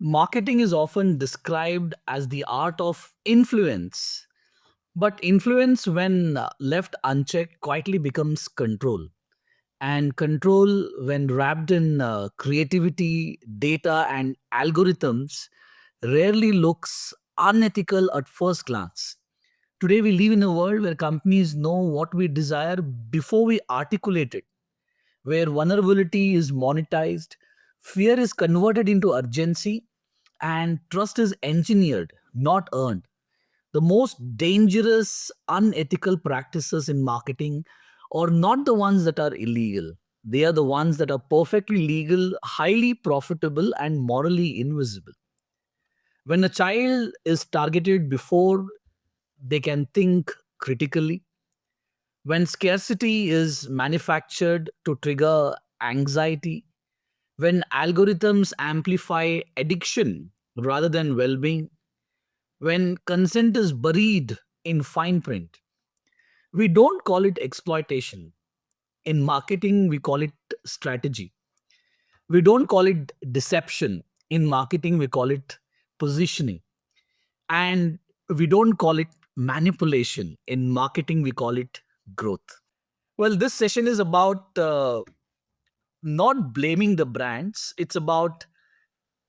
Marketing is often described as the art of influence, but influence, when left unchecked, quietly becomes control. And control, when wrapped in creativity, data, and algorithms, rarely looks unethical at first glance. Today, we live in a world where companies know what we desire before we articulate it, where vulnerability is monetized, fear is converted into urgency, and trust is engineered, not earned. The most dangerous, unethical practices in marketing are not the ones that are illegal. They are the ones that are perfectly legal, highly profitable, and morally invisible. When a child is targeted before they can think critically, when scarcity is manufactured to trigger anxiety, when algorithms amplify addiction rather than well being, when consent is buried in fine print, we don't call it exploitation. In marketing, we call it strategy. We don't call it deception. In marketing, we call it positioning. And we don't call it manipulation. In marketing, we call it growth. Well, this session is about not blaming the brands, it's about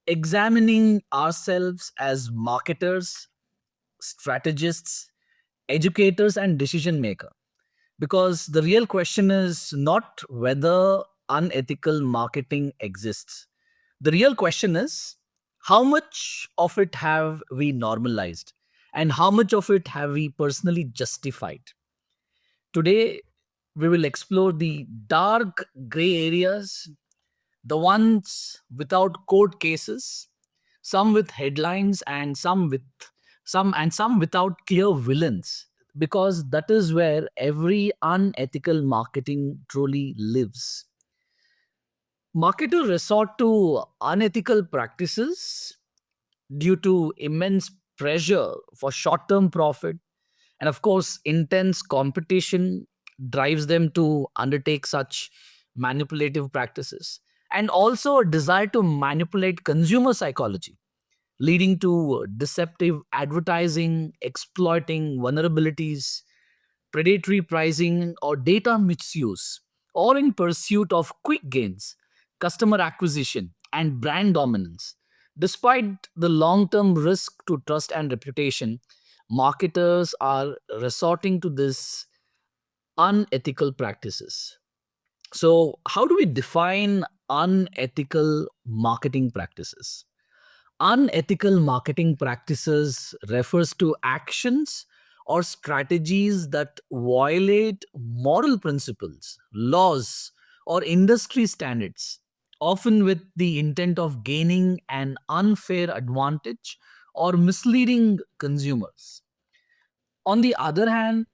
examining ourselves as marketers, strategists, educators, and decision makers. Because the real question is not whether unethical marketing exists. The real question is how much of it have we normalized and how much of it have we personally justified. Today, we will explore the dark gray areas, the ones without court cases, some with headlines and some without clear villains, because that is where every unethical marketing truly lives. Marketers resort to unethical practices due to immense pressure for short-term profit, and of course intense competition drives them to undertake such manipulative practices, and also a desire to manipulate consumer psychology, leading to deceptive advertising, exploiting vulnerabilities, predatory pricing, or data misuse, or in pursuit of quick gains, customer acquisition, and brand dominance. Despite the long term risk to trust and reputation, marketers are resorting to these unethical practices. So, how do we define unethical marketing practices? Unethical marketing practices refers to actions or strategies that violate moral principles, laws, or industry standards, often with the intent of gaining an unfair advantage or misleading consumers. On the other hand,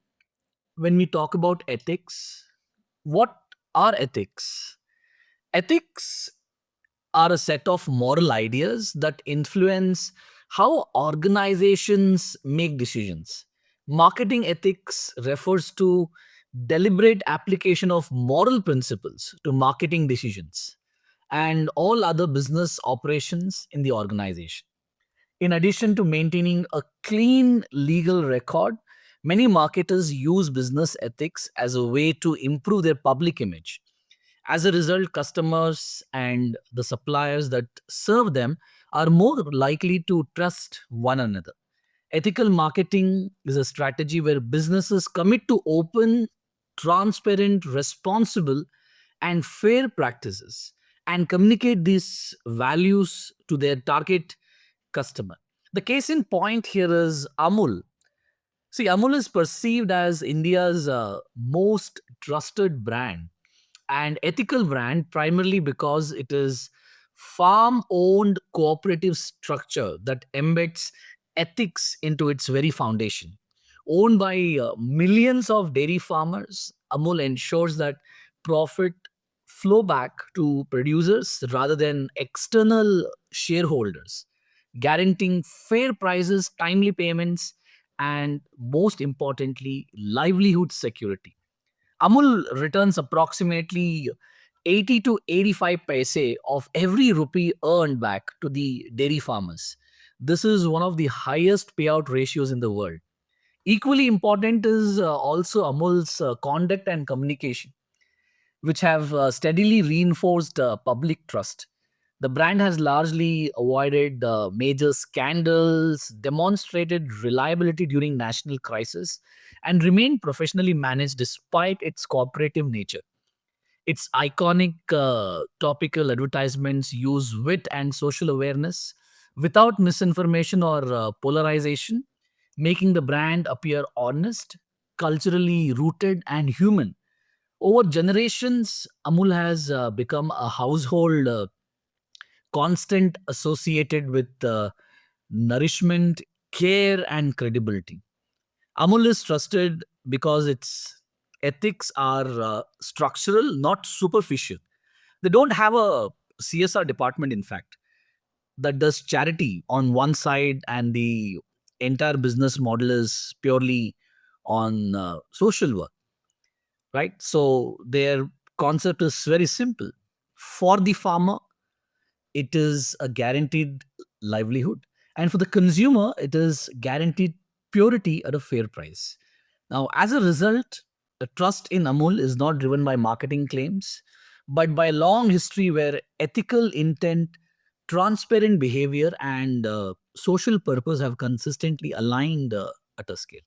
when we talk about ethics, what are ethics? Ethics are a set of moral ideas that influence how organizations make decisions. Marketing ethics refers to deliberate application of moral principles to marketing decisions and all other business operations in the organization. In addition to maintaining a clean legal record, many marketers use business ethics as a way to improve their public image. As a result, customers and the suppliers that serve them are more likely to trust one another. Ethical marketing is a strategy where businesses commit to open, transparent, responsible, and fair practices and communicate these values to their target customer. The case in point here is Amul. See, Amul is perceived as India's most trusted brand and ethical brand primarily because it is farm owned cooperative structure that embeds ethics into its very foundation. Owned by millions of dairy farmers, Amul ensures that profit flow back to producers rather than external shareholders, guaranteeing fair prices, timely payments, and most importantly livelihood security. Amul returns approximately 80 to 85 paise of every rupee earned back to the dairy farmers. This is one of the highest payout ratios in the world. Equally important is also Amul's conduct and communication, which have steadily reinforced public trust. The brand has largely avoided major scandals, demonstrated reliability during national crisis, and remained professionally managed despite its cooperative nature. Its iconic topical advertisements use wit and social awareness without misinformation or polarization, making the brand appear honest, culturally rooted, and human. Over generations, Amul has become a household constant associated with nourishment, care, and credibility. Amul is trusted because its ethics are structural, not superficial. They don't have a CSR department, in fact, that does charity on one side, and the entire business model is purely on social work, right? So their concept is very simple. For the farmer, it is a guaranteed livelihood, and for the consumer, it is guaranteed purity at a fair price. Now, as a result, the trust in Amul is not driven by marketing claims, but by a long history where ethical intent, transparent behavior, and social purpose have consistently aligned at a scale.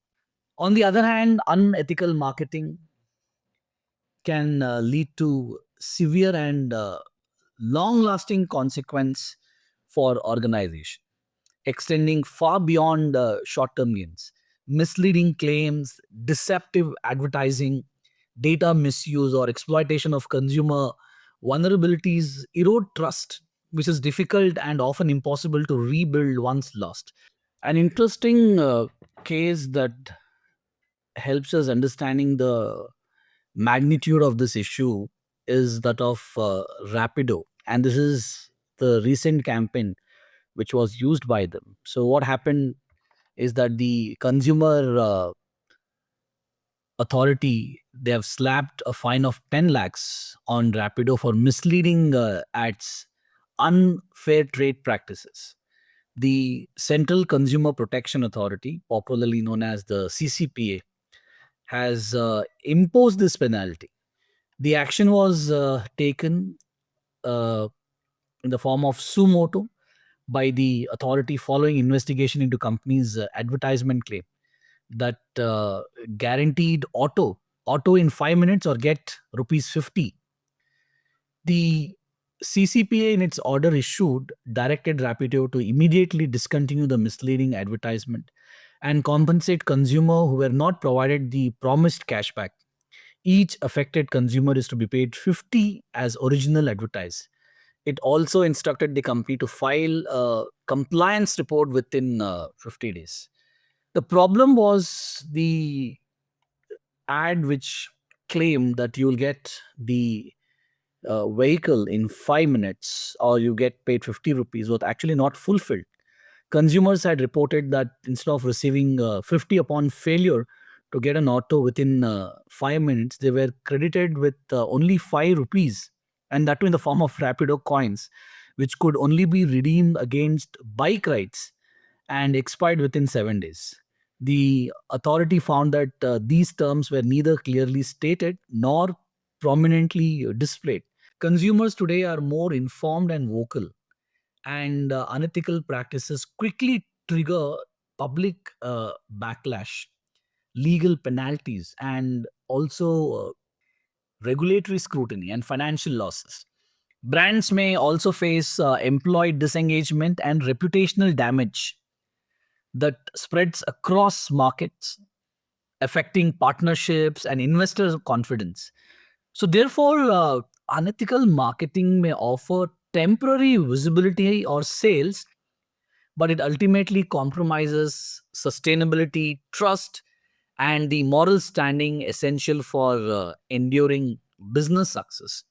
On the other hand, unethical marketing can lead to severe and long lasting consequence for organization, extending far beyond short term gains. Misleading claims, deceptive advertising, data misuse, or exploitation of consumer vulnerabilities erode trust, which is difficult and often impossible to rebuild once lost. An interesting case that helps us understanding the magnitude of this issue is that of Rapido, and this is the recent campaign which was used by them. So what happened is that the consumer authority, they have slapped a fine of 10 lakhs on Rapido for misleading ads, unfair trade practices. The Central Consumer Protection Authority, popularly known as the CCPA, has imposed this penalty. The action was taken uh, in the form of suo motu by the authority following investigation into company's advertisement claim that guaranteed auto in 5 minutes or get rupees 50. The CCPA in its order issued directed Rapido to immediately discontinue the misleading advertisement and compensate consumer who were not provided the promised cashback. Each affected consumer is to be paid 50 as original advertised. It also instructed the company to file a compliance report within 50 days. The problem was the ad which claimed that you'll get the vehicle in 5 minutes or you get paid 50 rupees was actually not fulfilled. Consumers had reported that instead of receiving 50 upon failure to get an auto within 5 minutes, they were credited with only 5 rupees, and that too in the form of Rapido coins, which could only be redeemed against bike rides and expired within 7 days. The authority found that these terms were neither clearly stated nor prominently displayed. Consumers today are more informed and vocal, and unethical practices quickly trigger public backlash, legal penalties, and also regulatory scrutiny and financial losses. Brands may also face employee disengagement and reputational damage that spreads across markets, affecting partnerships and investors' confidence. So, therefore, unethical marketing may offer temporary visibility or sales, but it ultimately compromises sustainability, trust, and the moral standing essential for enduring business success.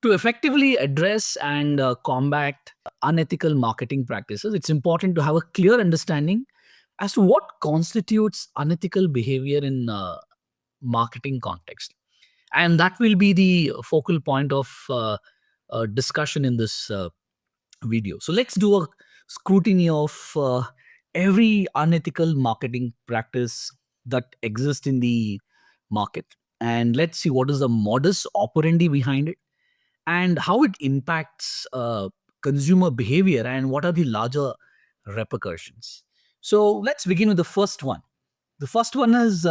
To effectively address and combat unethical marketing practices, it's important to have a clear understanding as to what constitutes unethical behavior in marketing context. And that will be the focal point of discussion in this video. So let's do a scrutiny of every unethical marketing practice that exists in the market. And let's see what is the modus operandi behind it and how it impacts consumer behavior and what are the larger repercussions. So let's begin with the first one. The first one is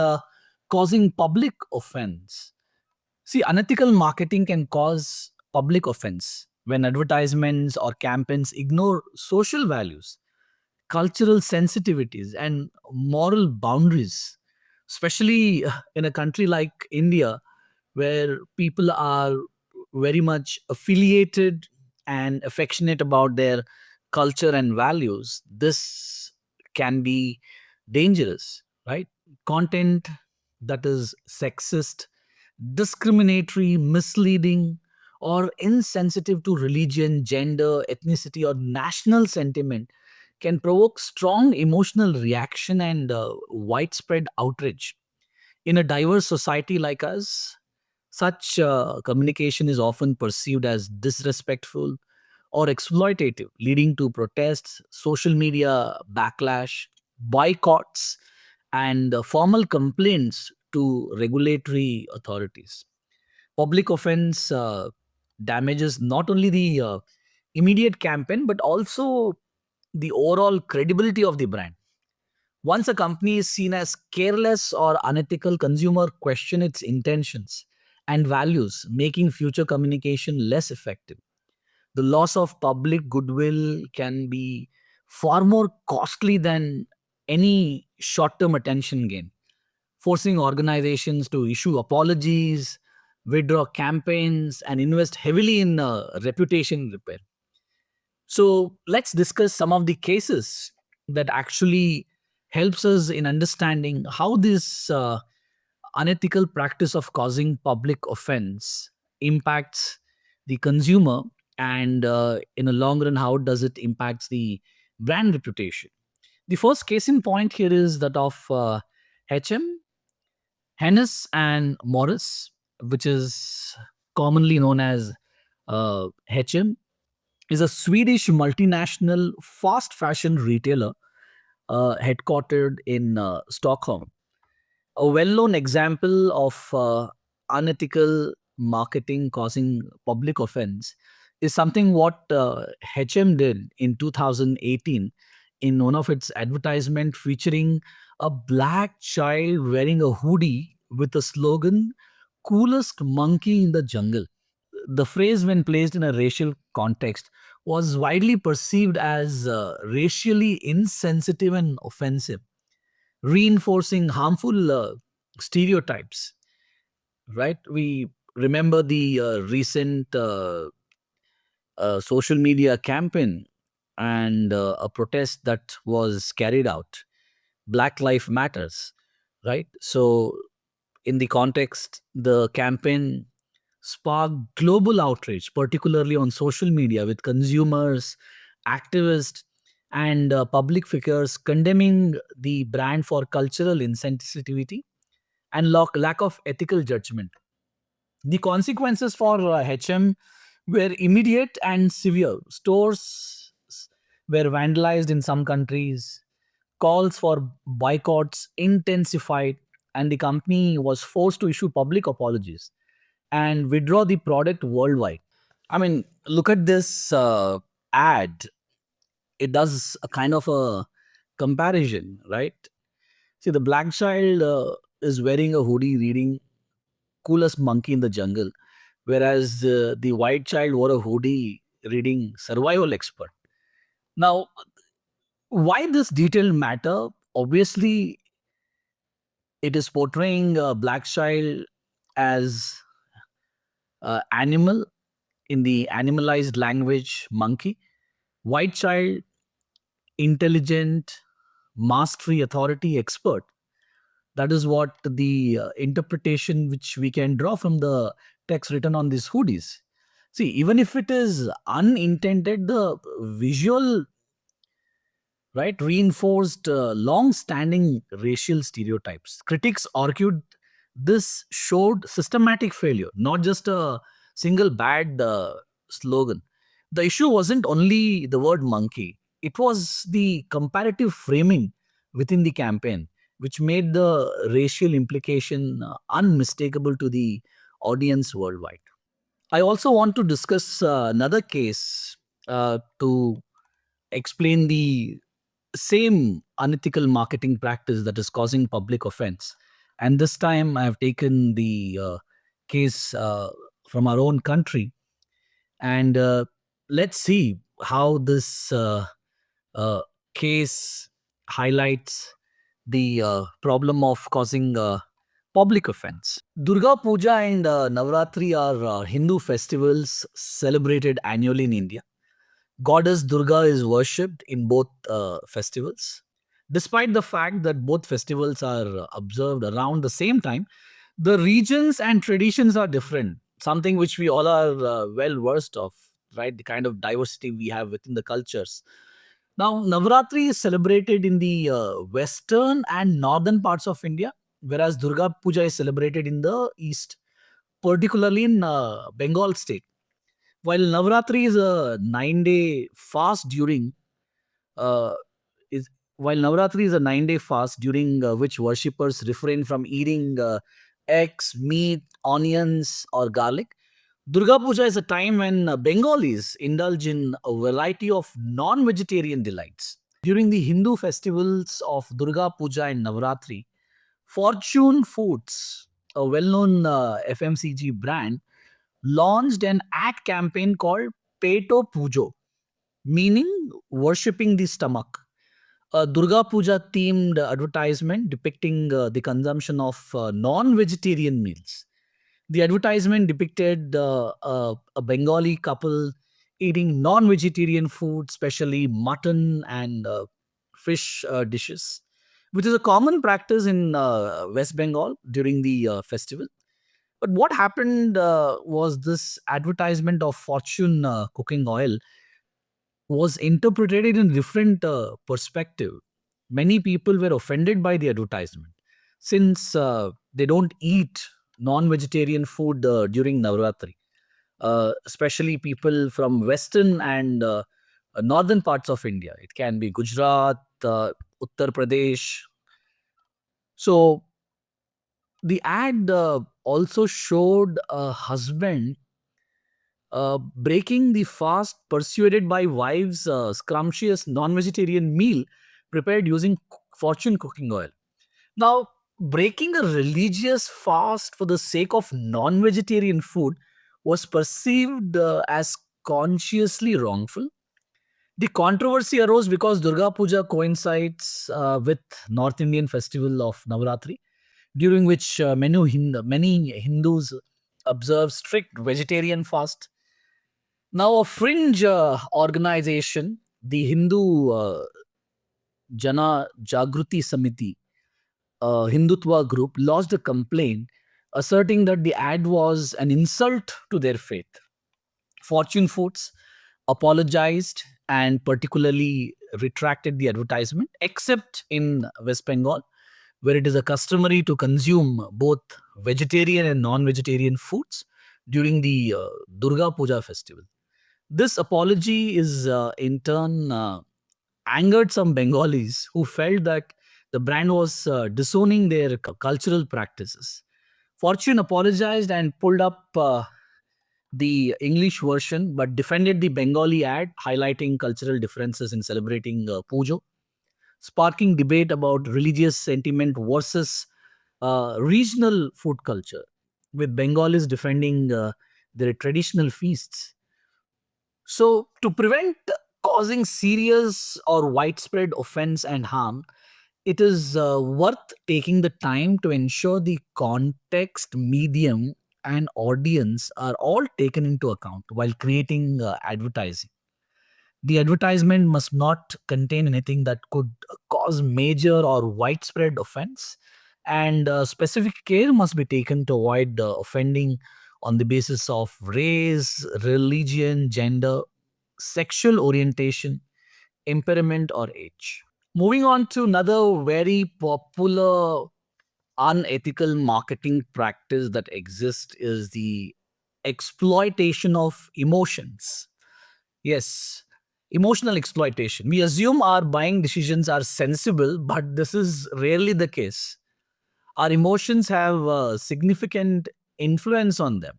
causing public offense. See, unethical marketing can cause public offense when advertisements or campaigns ignore social values, cultural sensitivities, and moral boundaries, especially in a country like India, where people are very much affiliated and affectionate about their culture and values. This can be dangerous, right? Content that is sexist, discriminatory, misleading, or insensitive to religion, gender, ethnicity, or national sentiment can provoke strong emotional reaction and widespread outrage. In a diverse society like us, such communication is often perceived as disrespectful or exploitative, leading to protests, social media backlash, boycotts, and formal complaints to regulatory authorities. Public offense damages not only the immediate campaign but also the overall credibility of the brand. Once a company is seen as careless or unethical, consumer question its intentions and values, making future communication less effective. The loss of public goodwill can be far more costly than any short-term attention gain, forcing organizations to issue apologies, withdraw campaigns, and invest heavily in reputation repair. So let's discuss some of the cases that actually helps us in understanding how this unethical practice of causing public offense impacts the consumer and in a long run how does it impacts the brand reputation. The first case in point here is that of H&M, Hennes and Morris, which is commonly known as H&M, is a Swedish multinational fast fashion retailer headquartered in Stockholm. A well known example of unethical marketing causing public offense is something what HM did in 2018 in one of its advertisement featuring a black child wearing a hoodie with the slogan coolest monkey in the jungle. The phrase, when placed in a racial context, was widely perceived as racially insensitive and offensive, reinforcing harmful stereotypes. Right? We remember the recent social media campaign and a protest that was carried out. Black Life Matters, right? So, in the context, the campaign sparked global outrage, particularly on social media, with consumers, activists, and public figures condemning the brand for cultural insensitivity and lack of ethical judgment. The consequences for HM were immediate and severe. Stores were vandalized in some countries, calls for boycotts intensified, and the company was forced to issue public apologies and withdraw the product worldwide. I mean, look at this ad. It does a kind of a comparison, right? See, the black child is wearing a hoodie reading coolest monkey in the jungle, whereas the white child wore a hoodie reading survival expert. Now, why this detail matter? Obviously, it is portraying a black child as animal in the animalized language monkey, white child intelligent, mastery, authority, expert. That is what the interpretation which we can draw from the text written on these hoodies. See, even if it is unintended, the visual, right, reinforced long-standing racial stereotypes. Critics argued This showed systematic failure, not just a single bad slogan. The issue wasn't only the word monkey, it was the comparative framing within the campaign, which made the racial implication unmistakable to the audience worldwide. I also want to discuss another case to explain the same unethical marketing practice that is causing public offense. And this time I have taken the case from our own country. And let's see how this uh, case highlights the problem of causing public offense. Durga Puja and Navratri are Hindu festivals celebrated annually in India. Goddess Durga is worshipped in both festivals. Despite the fact that both festivals are observed around the same time, the regions and traditions are different, something which we all are well versed of, right? The kind of diversity we have within the cultures. Now, Navratri is celebrated in the western and northern parts of India, whereas Durga Puja is celebrated in the east, particularly in Bengal state. While Navratri is a 9-day fast uh, is while Navratri is a 9-day fast during which worshippers refrain from eating eggs, meat, onions, or garlic, Durga Puja is a time when Bengalis indulge in a variety of non-vegetarian delights. During the Hindu festivals of Durga Puja and Navratri, Fortune Foods, a well-known FMCG brand, launched an ad campaign called Peto Pujo, meaning worshipping the stomach. A Durga Puja themed advertisement depicting the consumption of non vegetarian meals. The advertisement depicted a Bengali couple eating non vegetarian food, especially mutton and fish dishes, which is a common practice in West Bengal during the festival. But what happened was this advertisement of Fortune cooking oil was interpreted in different perspective. Many people were offended by the advertisement since they don't eat non-vegetarian food during Navratri. Especially people from western and northern parts of India. It can be Gujarat, Uttar Pradesh. So the ad also showed a husband breaking the fast persuaded by wives' scrumptious non-vegetarian meal prepared using fortune cooking oil. Now, breaking a religious fast for the sake of non-vegetarian food was perceived as consciously wrongful. The controversy arose because Durga Puja coincides with North Indian festival of Navratri, during which many Hindus observe strict vegetarian fast. Now, a fringe organization, the Hindu Jana Jagruti Samiti, a Hindutva group, lodged a complaint asserting that the ad was an insult to their faith. Fortune Foods apologized and particularly retracted the advertisement, except in West Bengal, where it is a customary to consume both vegetarian and non vegetarian foods during the Durga Puja festival. This apology is in turn angered some Bengalis who felt that the brand was disowning their cultural practices. Fortune apologized and pulled up the English version but defended the Bengali ad, highlighting cultural differences in celebrating Pujo, sparking debate about religious sentiment versus regional food culture, with Bengalis defending their traditional feasts. So, to prevent causing serious or widespread offense and harm, it is worth taking the time to ensure the context, medium, and audience are all taken into account while creating advertising. The advertisement must not contain anything that could cause major or widespread offense, and specific care must be taken to avoid offending on the basis of race, religion, gender, sexual orientation, impairment, or age. Moving on to another very popular unethical marketing practice that exists is the exploitation of emotions. Yes, emotional exploitation. We assume our buying decisions are sensible, but this is rarely the case. Our emotions have a significant influence on them.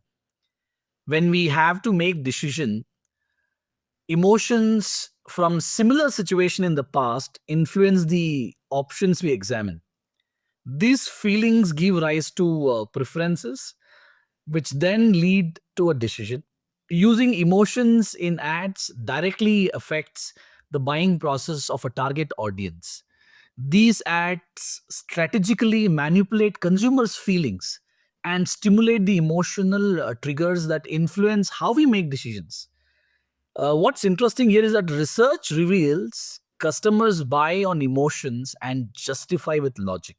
When we have to make decision, emotions from similar situation in the past influence the options we examine. These feelings give rise to preferences, which then lead to a decision. Using emotions in ads directly affects the buying process of a target audience. These ads strategically manipulate consumers' feelings and stimulate the emotional triggers that influence how we make decisions. What's interesting here is that research reveals customers buy on emotions and justify with logic.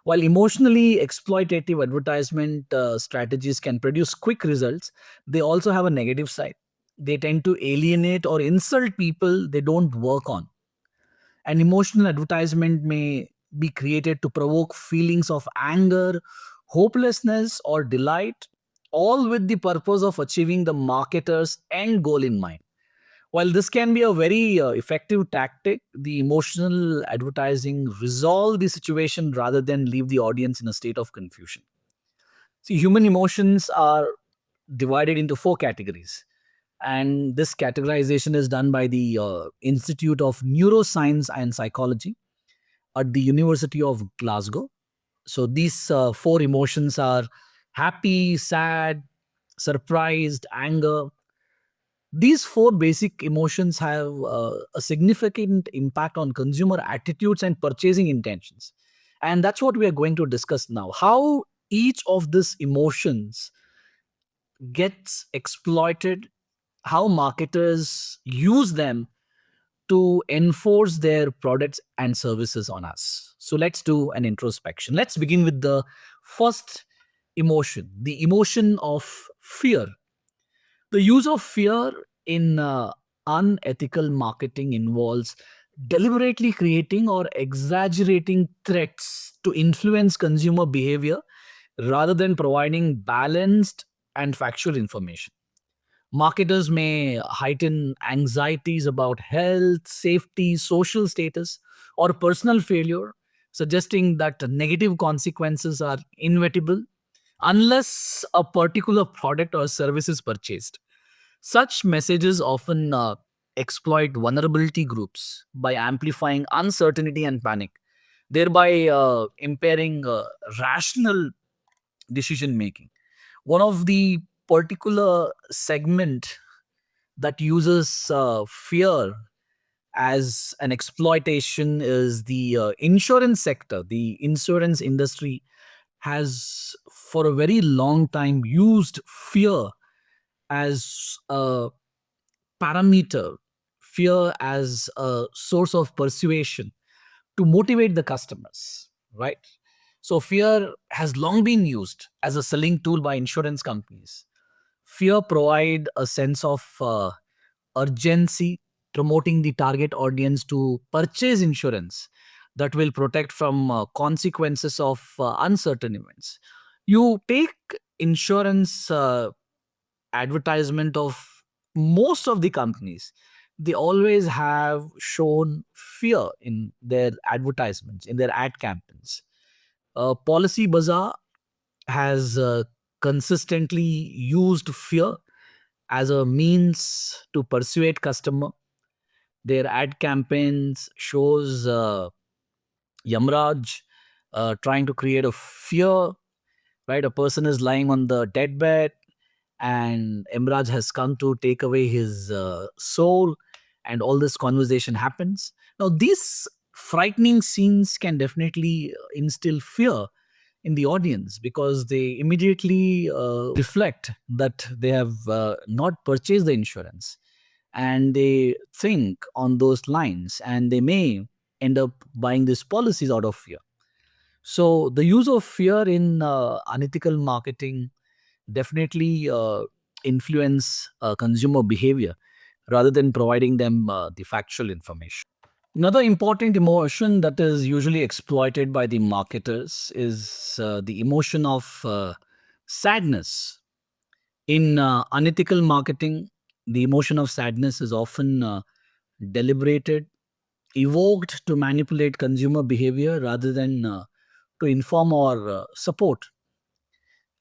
While emotionally exploitative advertisement strategies can produce quick results, they also have a negative side. They tend to alienate or insult people they don't work on. An emotional advertisement may be created to provoke feelings of anger, hopelessness, or delight, all with the purpose of achieving the marketer's end goal in mind. While this can be a very effective tactic, the emotional advertising resolve the situation rather than leave the audience in a state of confusion. See, human emotions are divided into four categories, and this categorization is done by the Institute of Neuroscience and Psychology at the University of Glasgow. So these four emotions are happy, sad, surprised, anger. These four basic emotions have a significant impact on consumer attitudes and purchasing intentions. And that's what we are going to discuss now. How each of these emotions gets exploited, how marketers use them to enforce their products and services on us. So let's do an introspection. Let's begin with the first emotion, the emotion of fear. The use of fear in unethical marketing involves deliberately creating or exaggerating threats to influence consumer behavior rather than providing balanced and factual information. Marketers may heighten anxieties about health, safety, social status, or personal failure, suggesting that negative consequences are inevitable unless a particular product or service is purchased. Such messages often exploit vulnerability groups by amplifying uncertainty and panic, thereby impairing rational decision making. One of the particular segment that uses fear as an exploitation is the insurance sector. The insurance industry has for a very long time used fear as a parameter, fear as a source of persuasion to motivate the customers, right? So fear has long been used as a selling tool by insurance companies. Fear provide a sense of urgency, promoting the target audience to purchase insurance that will protect from consequences of uncertain events. You take insurance advertisement of most of the companies, they always have shown fear in their advertisements, in their ad campaigns. Policy Bazaar has consistently used fear as a means to persuade customer. Their ad campaigns shows Yamraj trying to create a fear, right? A person is lying on the deathbed and Imraj has come to take away his soul, and all this conversation happens. Now, these frightening scenes can definitely instill fear in the audience because they immediately reflect that they have not purchased the insurance, and they think on those lines and they may end up buying these policies out of fear. So the use of fear in unethical marketing definitely influence consumer behavior rather than providing them the factual information. Another important emotion that is usually exploited by the marketers is the emotion of sadness. In unethical marketing, the emotion of sadness is often deliberated, evoked to manipulate consumer behavior rather than to inform or support.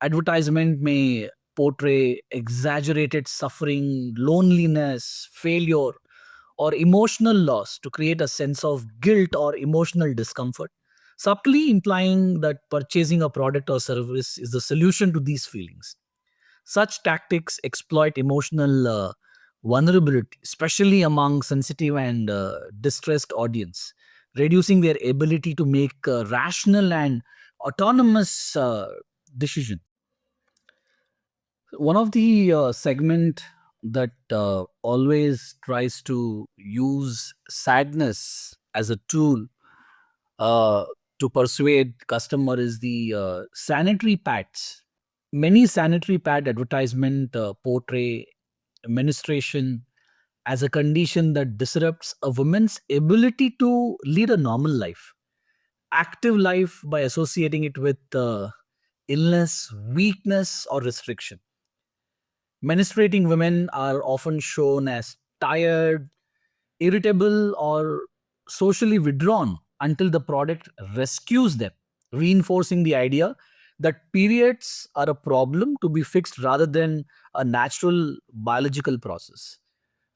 Advertisement may portray exaggerated suffering, loneliness, failure, or emotional loss to create a sense of guilt or emotional discomfort, subtly implying that purchasing a product or service is the solution to these feelings. Such tactics exploit emotional vulnerability, especially among sensitive and distressed audience, reducing their ability to make rational and autonomous decisions. One of the segment that always tries to use sadness as a tool uh, to persuade customer is the sanitary pads. Many sanitary pad advertisement portray menstruation as a condition that disrupts a woman's ability to lead a normal life, active life, by associating it with illness, weakness, or restriction. Menstruating women are often shown as tired, irritable, or socially withdrawn until the product rescues them, reinforcing the idea that periods are a problem to be fixed rather than a natural biological process.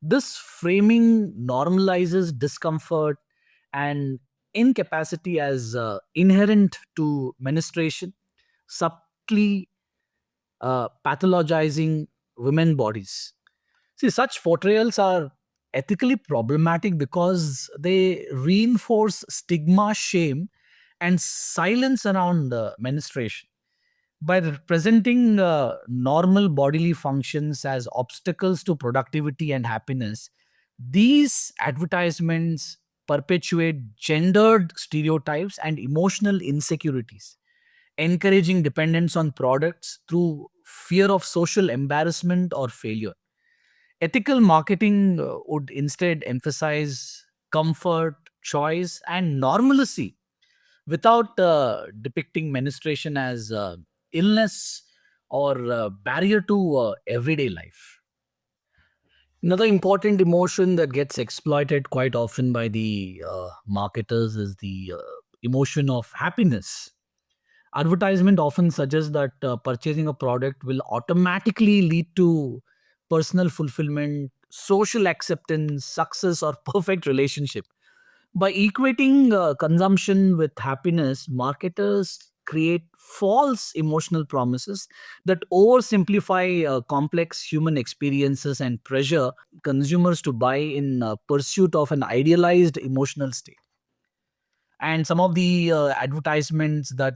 This framing normalizes discomfort and incapacity as inherent to menstruation, subtly pathologizing women bodies. See, such portrayals are ethically problematic because they reinforce stigma, shame, and silence around menstruation. By representing normal bodily functions as obstacles to productivity and happiness, these advertisements perpetuate gendered stereotypes and emotional insecurities, encouraging dependence on products through fear of social embarrassment or failure. Ethical marketing would instead emphasize comfort, choice, and normalcy without depicting menstruation as illness or barrier to everyday life. Another important emotion that gets exploited quite often by the marketers is the emotion of happiness. Advertisement often suggests that purchasing a product will automatically lead to personal fulfillment, social acceptance, success, or perfect relationship. By equating consumption with happiness, marketers create false emotional promises that oversimplify complex human experiences and pressure consumers to buy in pursuit of an idealized emotional state. And some of the advertisements that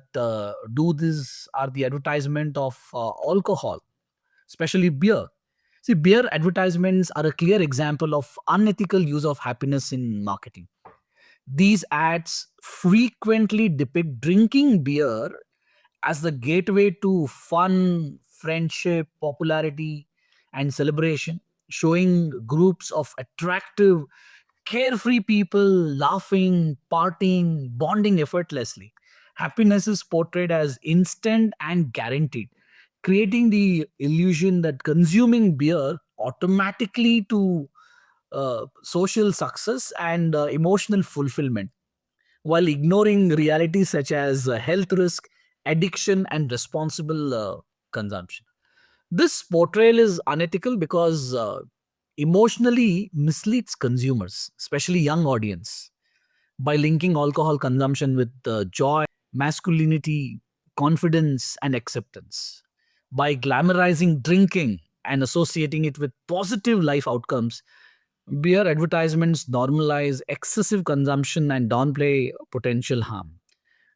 do this are the advertisement of alcohol, especially beer. See, beer advertisements are a clear example of unethical use of happiness in marketing. These ads frequently depict drinking beer as the gateway to fun, friendship, popularity, and celebration, showing groups of attractive, carefree people laughing, partying, bonding effortlessly. Happiness is portrayed as instant and guaranteed, creating the illusion that consuming beer automatically to social success and emotional fulfillment, while ignoring realities such as health risk, addiction, and responsible consumption. This portrayal is unethical because emotionally misleads consumers, especially young audience, by linking alcohol consumption with joy, masculinity, confidence, and acceptance. By glamorizing drinking and associating it with positive life outcomes, beer advertisements normalize excessive consumption and downplay potential harm.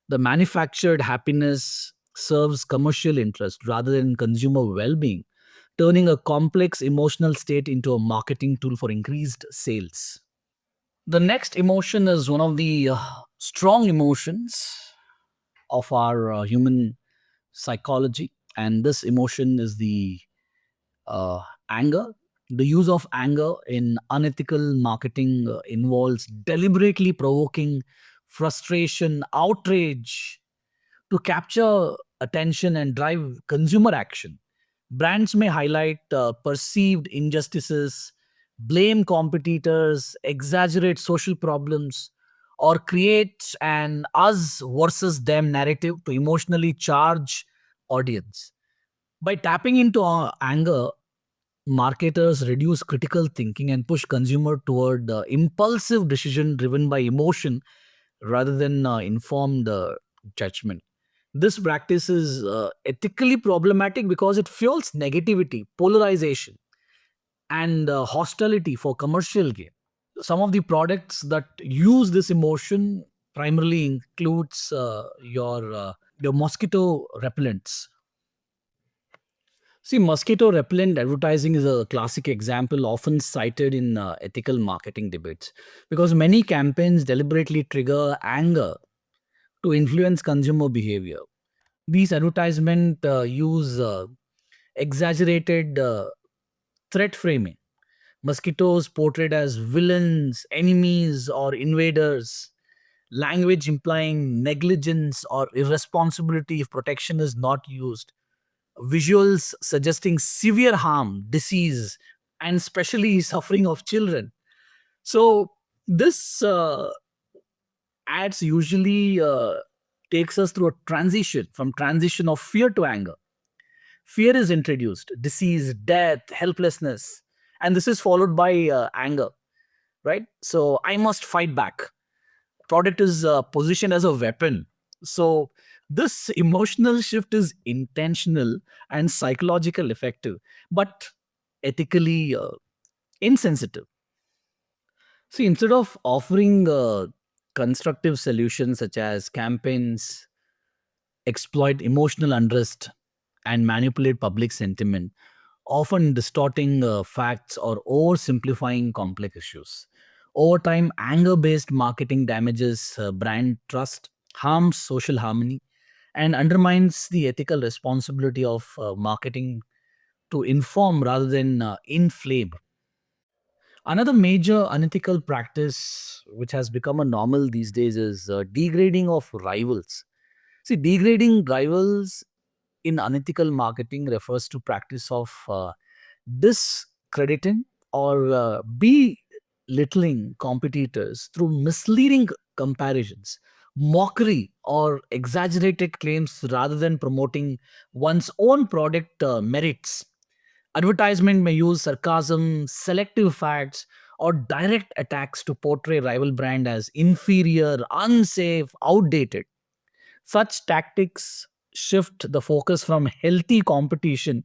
The manufactured happiness serves commercial interest rather than consumer well being, turning a complex emotional state into a marketing tool for increased sales. The next emotion is one of the strong emotions of our human psychology, and this emotion is the uh, anger. The use of anger in unethical marketing involves deliberately provoking frustration, outrage to capture attention and drive consumer action. Brands may highlight perceived injustices, blame competitors, exaggerate social problems, or create an us versus them narrative to emotionally charge audience. By tapping into anger, marketers reduce critical thinking and push consumer toward impulsive decision driven by emotion rather than informed judgment. This practice is ethically problematic because it fuels negativity, polarization, and hostility for commercial gain. Some of the products that use this emotion primarily includes your mosquito repellents. See, mosquito repellent advertising is a classic example often cited in ethical marketing debates because many campaigns deliberately trigger anger to influence consumer behavior. These advertisements use exaggerated threat framing, mosquitoes portrayed as villains, enemies, or invaders, language implying negligence or irresponsibility if protection is not used, visuals suggesting severe harm, disease, and especially suffering of children. So, this ads usually takes us through a transition of fear to anger. Fear is introduced, disease, death, helplessness, and this is followed by anger, right? So I must fight back. Product is positioned as a weapon. So this emotional shift is intentional and psychological effective, but ethically insensitive. See, instead of offering constructive solutions such as campaigns exploit emotional unrest and manipulate public sentiment, often distorting facts or oversimplifying complex issues. Over time, anger based marketing damages brand trust, harms social harmony, and undermines the ethical responsibility of marketing to inform rather than inflame. Another major unethical practice which has become a normal these days is degrading of rivals. See, degrading rivals in unethical marketing refers to practice of discrediting or belittling competitors through misleading comparisons, mockery, or exaggerated claims rather than promoting one's own product merits. Advertisement may use sarcasm, selective facts, or direct attacks to portray rival brand as inferior, unsafe, outdated. Such tactics shift the focus from healthy competition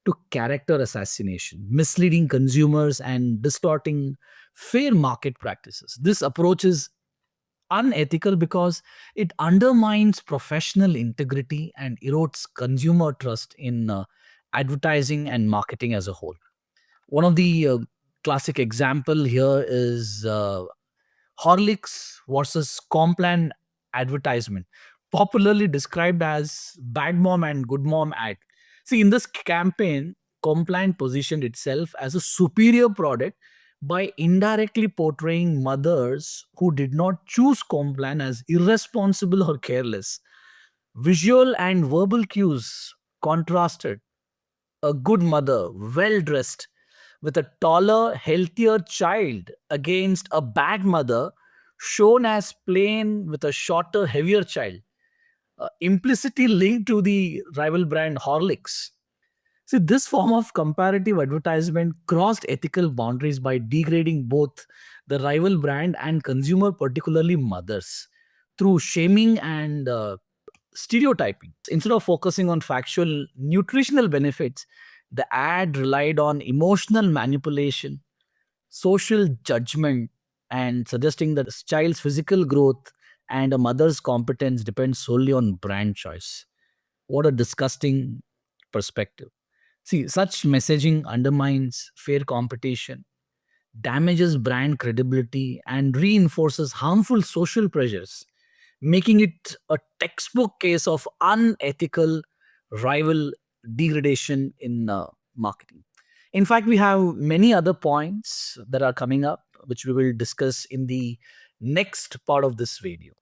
to character assassination, misleading consumers and distorting fair market practices. This approach is unethical because it undermines professional integrity and erodes consumer trust in advertising and marketing as a whole. One of the classic example here is Horlicks versus Complan advertisement, popularly described as bad mom and good mom ad. See, in this campaign, Complan positioned itself as a superior product by indirectly portraying mothers who did not choose Complan as irresponsible or careless. Visual and verbal cues contrasted: a good mother, well dressed, with a taller, healthier child against a bad mother shown as plain with a shorter, heavier child, implicitly linked to the rival brand Horlicks. See, this form of comparative advertisement crossed ethical boundaries by degrading both the rival brand and consumer, particularly mothers, through shaming and stereotyping. Instead of focusing on factual nutritional benefits, the ad relied on emotional manipulation, social judgment, and suggesting that a child's physical growth and a mother's competence depends solely on brand choice. What a disgusting perspective. See, such messaging undermines fair competition, damages brand credibility, and reinforces harmful social pressures, making it a textbook case of unethical rival degradation in marketing. In fact, we have many other points that are coming up, which we will discuss in the next part of this video.